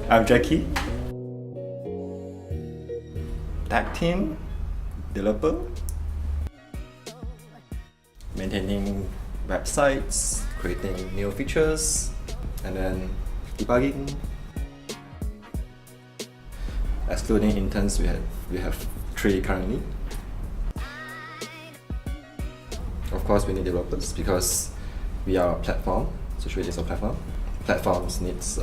I'm Jackie. Tag team developer. Maintaining websites, creating new features, and then debugging. Excluding interns, we have 3 currently. Of course, we need developers because we are a platform. SushiVid is a platform. Platforms needs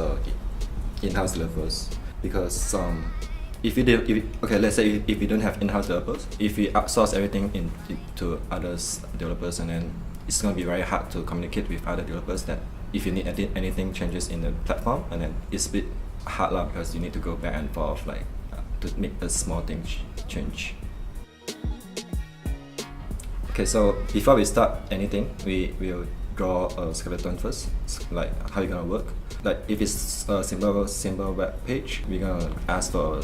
in-house developers because let's say if we don't have in-house developers, if we outsource everything to others developers, and then it's going to be very hard to communicate with other developers that if you need anything changes in the platform, and then it's a bit hard because you need to go back and forth to make a small thing change. Okay, so before we start anything, we will draw a skeleton first, like how you're gonna work. Like if it's a simple web page, we're gonna ask for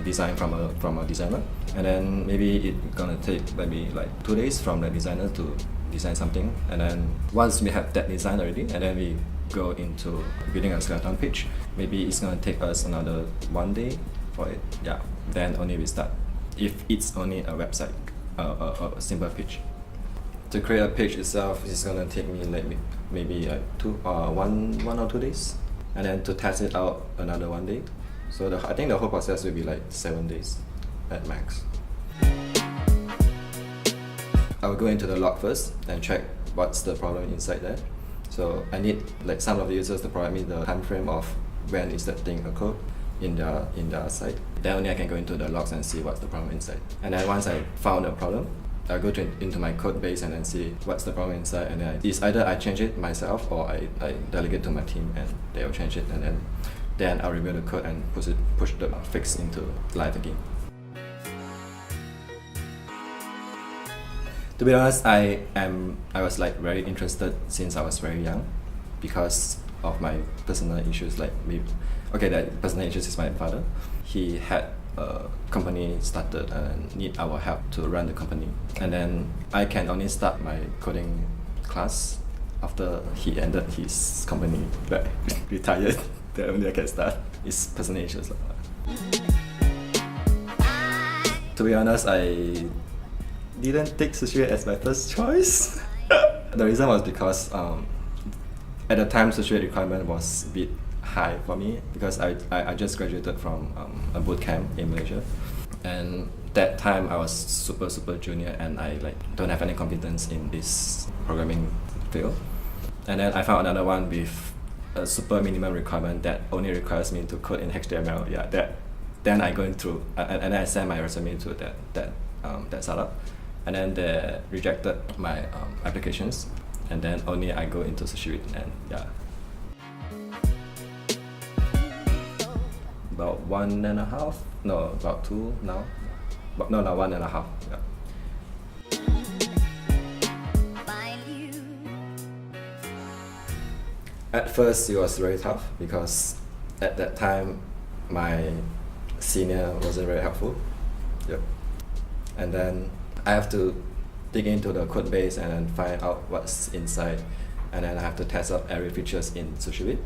design from a designer, and then maybe it's gonna take maybe like 2 days from the designer to design something, and then once we have that design already, and then we go into building a skeleton page. Maybe it's gonna take us another 1 day for it. Yeah, then only we start. If it's only a website, a simple page. To create a page itself, it's gonna take me like maybe like 1 or 2 days, and then to test it out another 1 day. So I think the whole process will be like 7 days at max. I will go into the log first and check what's the problem inside there. So I need like some of the users to provide me the time frame of when is that thing occurred in their site. Then only I can go into the logs and see what's the problem inside. And then once I found a problem, I'll go into my code base and then see what's the problem inside, and then it's either I change it myself or I delegate to my team and they'll change it, and then I'll review the code and push the fix into live again. To be honest, I was like very interested since I was very young because of my personal issues. Like that personal issues is my father. He had a company started and need our help to run the company, and then I can only start my coding class after he ended his company, like retired. Then only I can start. It's personal issues. To be honest, I didn't take SushiVid as my first choice. The reason was because at the time SushiVid requirement was a bit high for me because I just graduated from a boot camp in Malaysia, and that time I was super junior and I don't have any competence in this programming field. And then I found another one with a super minimum requirement that only requires me to code in HTML. Yeah, then I go through and then I send my resume to that startup, and then they rejected my applications, and then only I go into SushiVid, and yeah. About 1.5, no, about 2 now. But no, 1.5. Yeah. At first, it was very tough because at that time, my senior wasn't very helpful. Yep. And then I have to dig into the code base and then find out what's inside, and then I have to test out every features in SushiVid.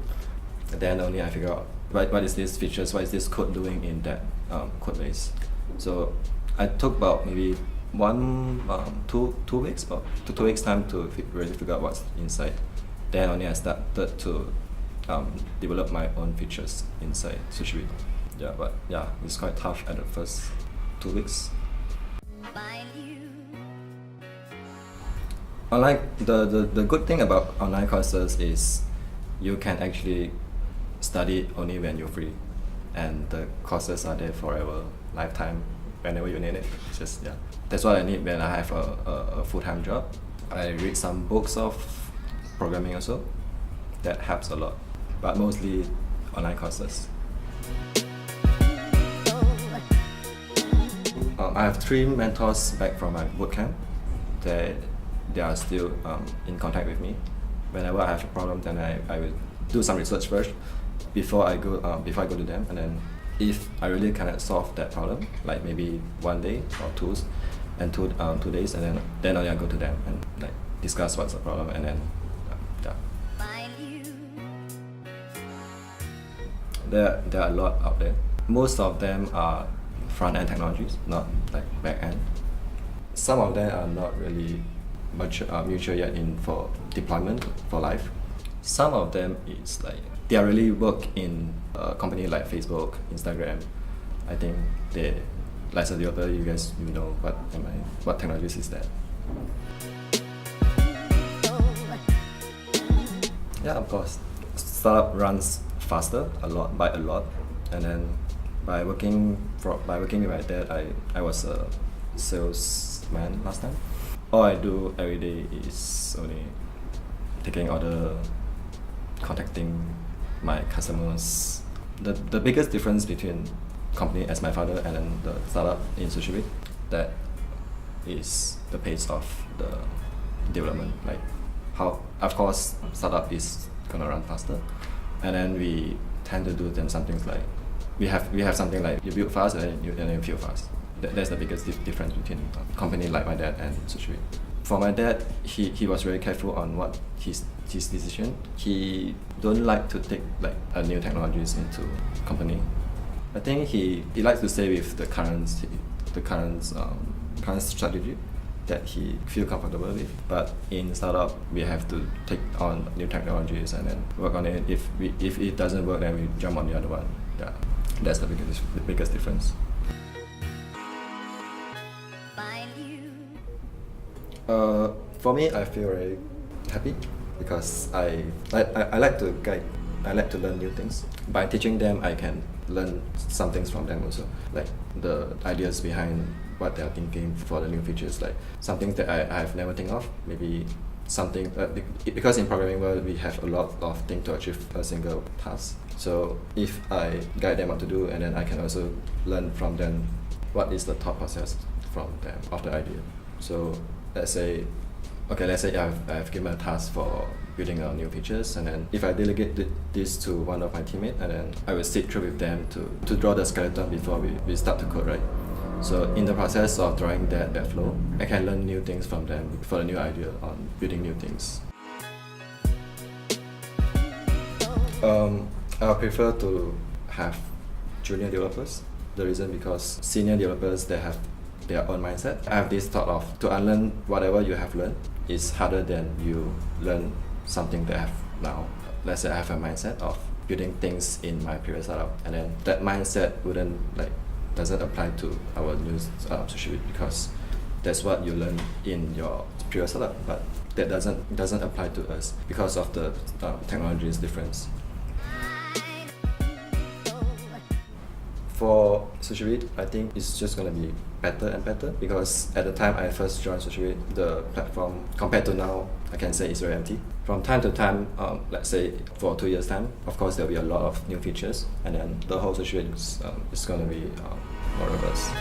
And then only I figure out what is this features, what is this code doing in that code base. So I took about maybe 2 weeks, about 2 weeks time to really figure out what's inside. Then only I started to develop my own features inside SushiVid. Yeah, but yeah, it's quite tough at the first 2 weeks. Online, the good thing about online courses is you can actually study only when you're free, and the courses are there forever, lifetime, whenever you need it. It's just, yeah, that's what I need when I have a full-time job. I read some books of programming also. That helps a lot, but mostly online courses. I have 3 mentors back from my bootcamp. They are still in contact with me. Whenever I have a problem, then I will do some research first before I go to them, and then if I really cannot solve that problem, like maybe 1 day or 2 days, and then only I go to them and discuss what's the problem, and then yeah. There are a lot out there. Most of them are front-end technologies, not like back-end. Some of them are not really mature yet in for deployment for life. Some of them is like they are really work in a company like Facebook, Instagram. I think they like a developer. You guys know what technologies is that? Yeah, of course. Startup runs faster by a lot, and then by working with my dad, I was a salesman last time. All I do every day is only taking order, contacting my customers. The biggest difference between company as my father and then the startup in SushiVid, that is the pace of the development. Like how, of course, startup is gonna run faster, and then we tend to do then some things like we have something like you build fast and then you feel fast. That's the biggest difference between a company like my dad and SushiVid. For my dad, he was very careful on what his decision. He don't like to take like new technologies into company. I think he likes to stay with the current strategy that he feel comfortable with. But in startup, we have to take on new technologies and then work on it. If it doesn't work, then we jump on the other one. Yeah, that's the biggest difference. For me, I feel very happy because I like to guide. I like to learn new things. By teaching them, I can learn some things from them also, like the ideas behind what they are thinking for the new features, like something that I have never think of. Maybe something because in programming world we have a lot of things to achieve a single task. So if I guide them what to do, and then I can also learn from them what is the thought process from them of the idea. So let's say I've given a task for building out new features, and then if I delegate this to one of my teammates, and then I will sit through with them to draw the skeleton before we start to code, right? So in the process of drawing that flow, I can learn new things from them for a new idea on building new things. I prefer to have junior developers. The reason because senior developers, they have their own mindset. I have this thought of to unlearn whatever you have learned is harder than you learn something that I have now. Let's say I have a mindset of building things in my previous startup, and then that mindset doesn't apply to our new SushiVid because that's what you learn in your previous startup, but that doesn't apply to us because of the technology's difference. For SushiVid, I think it's just gonna be better and better because at the time I first joined SushiVid, the platform compared to now, I can say it's very empty. From time to time, let's say for 2 years time, of course there'll be a lot of new features, and then the whole SushiVid is gonna be more robust.